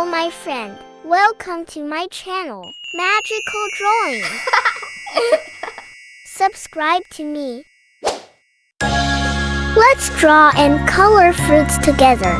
Hello, my friend. Welcome to my channel, Magical Drawing. Subscribe to me. Let's draw and color fruits together.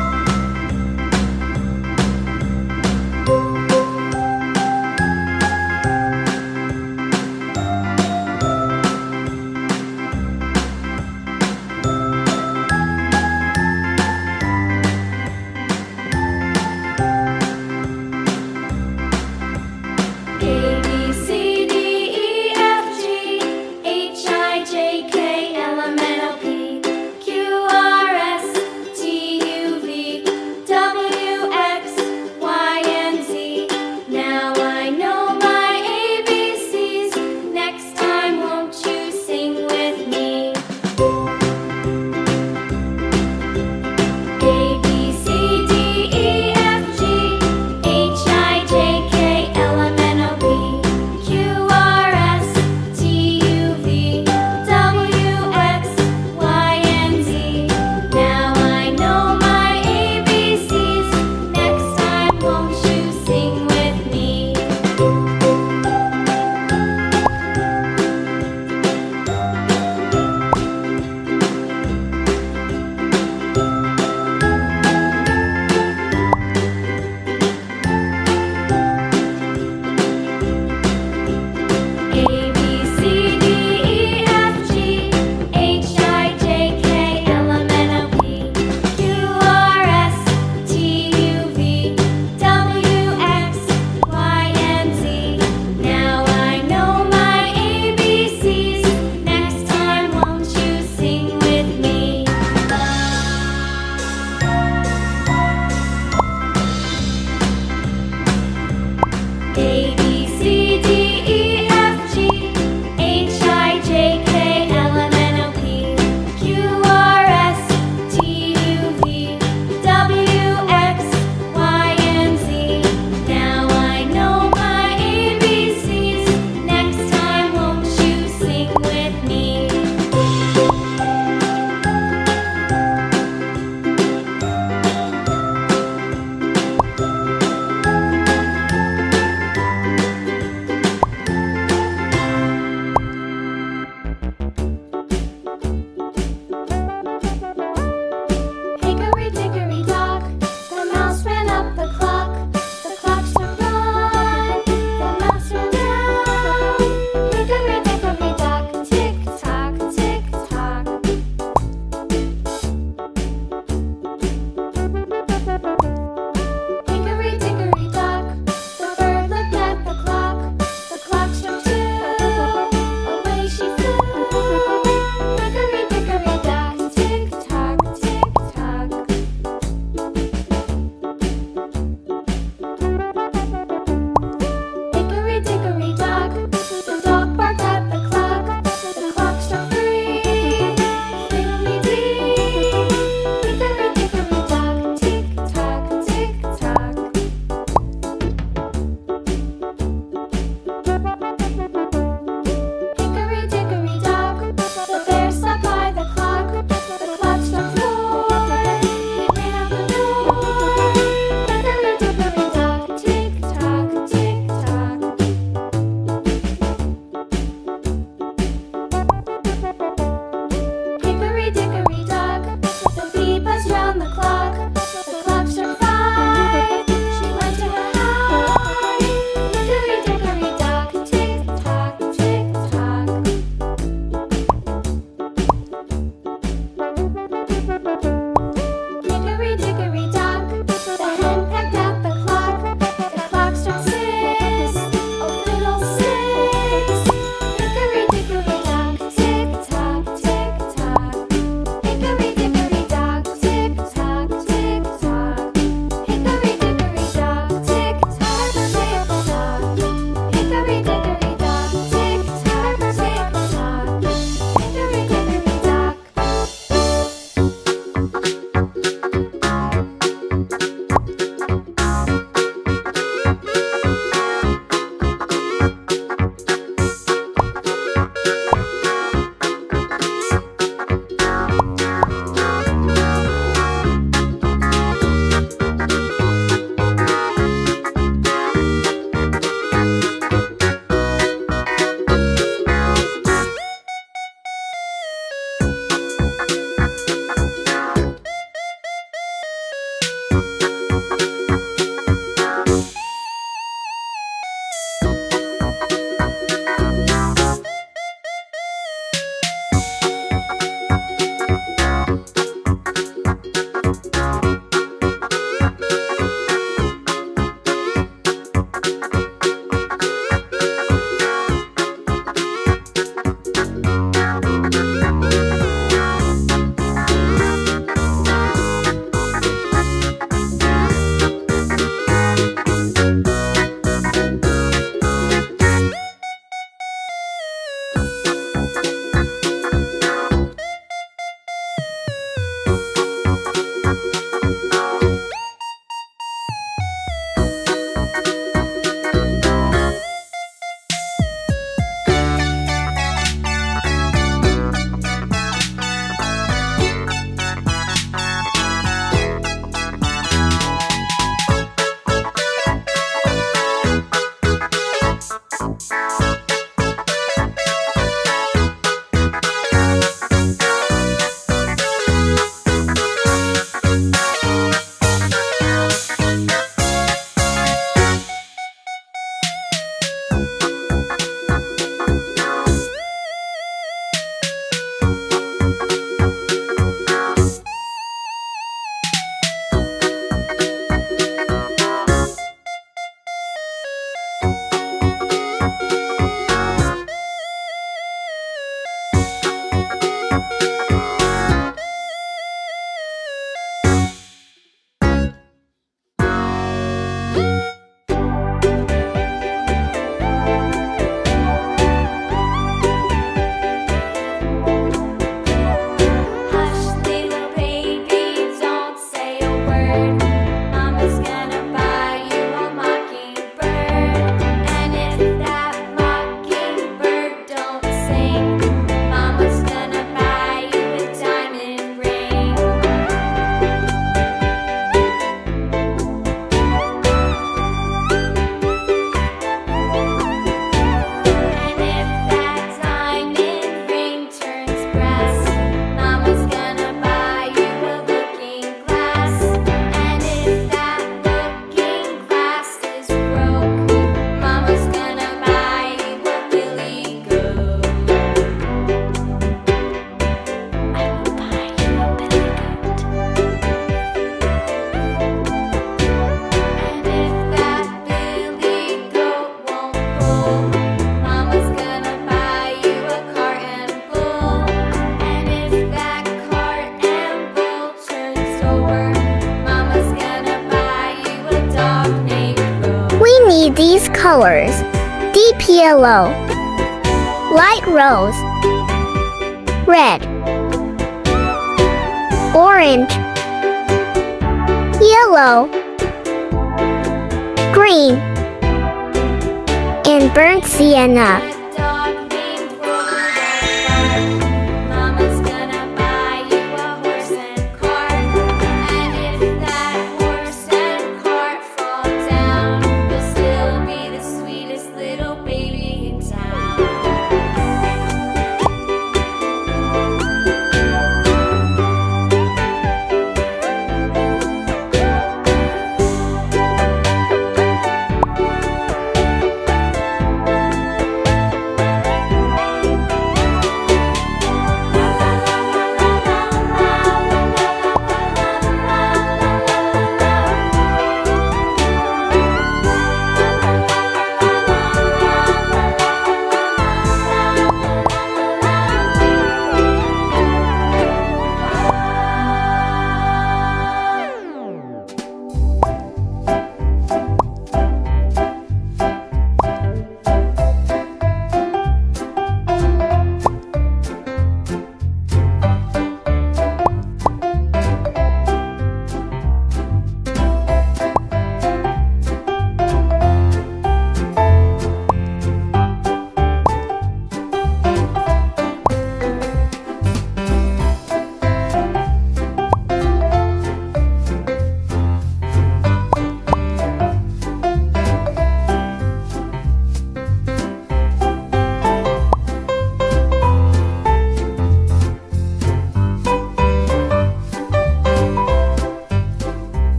see these colors: deep yellow, light rose, red, orange, yellow, green, and burnt sienna.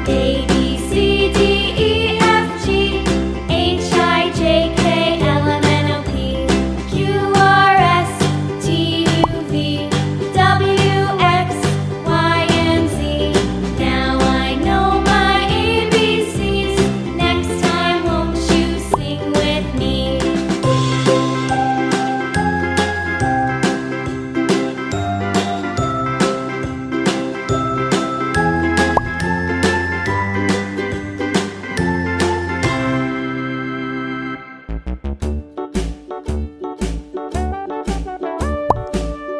A, B, C, D, E, F, G, H, I, J, K, L, M, N, O, P, Q, R, S, T, U, V, W, X, Y, and Z. Now I know my ABCs. Next time, won't you sing with me?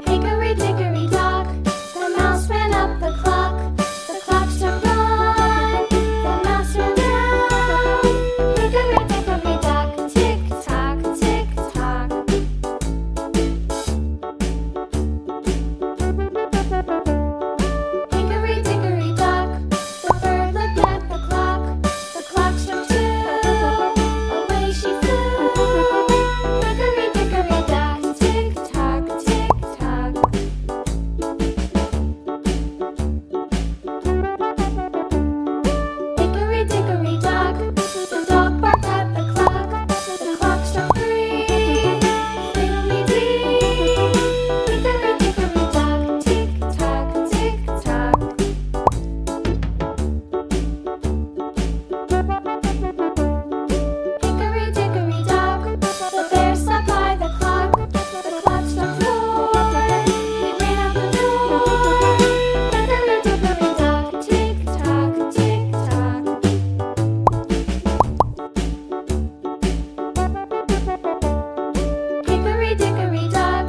Hickory dickory dock, the mouse ran up the clock. The clock struck one, the mouse ran down. Hickory dickory dock, tick tock, tick tock. Hickory dickory dock, the bird looked at the clock. The clock struck two, away she flew. Hickory dickory dock, tick tock, tick tock. Hickory dickory dock, the dog barked at the clock. The clock struck three, fiddly-dee. Hickory dickory dock, tick tock, tick tock. Hickory dickory dock, the bear slept by the clock. The clock struck four, he ran out the door. Hickory dickory dock, tick tock, tick tock. Hickory dickory dock,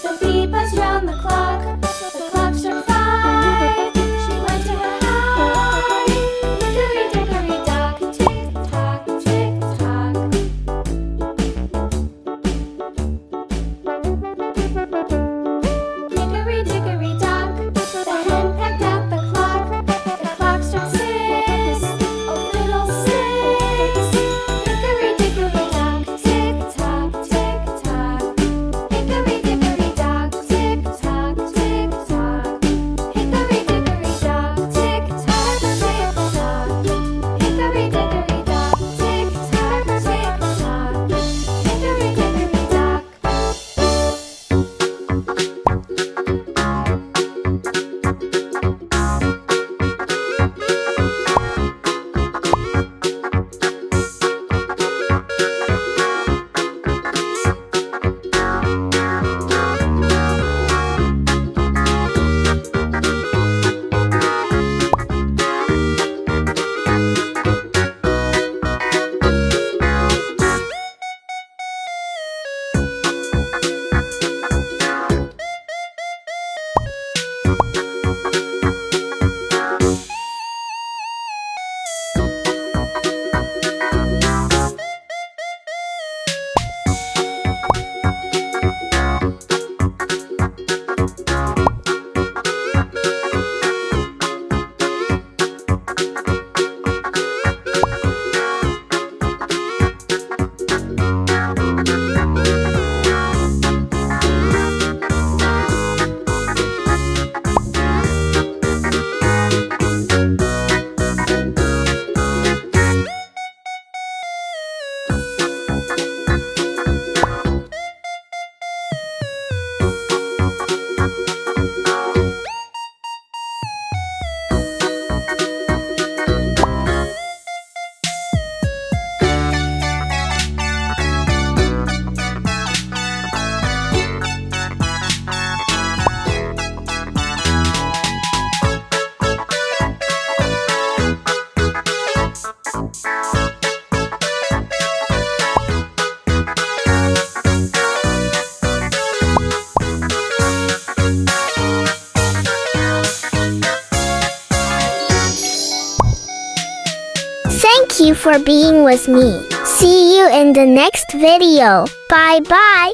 the bee buzzed round the clock. The clock struck five, she went to her hive. Hickory dickory dock, tick tock, tick tock. Hickory dickory dock, the hen pecked at the clock. The clock struck six, oh fiddlesticks. Hickory dickory dock, tick tock, tick tock. Hickory dickory dock, tick tock, tick tock. Hickory dickory dock, tick tock, tick tock. Hickory dickory dock, tick tock, tick tock. Hickory dickory dock. Thank you for being with me. See you in the next video. Bye bye.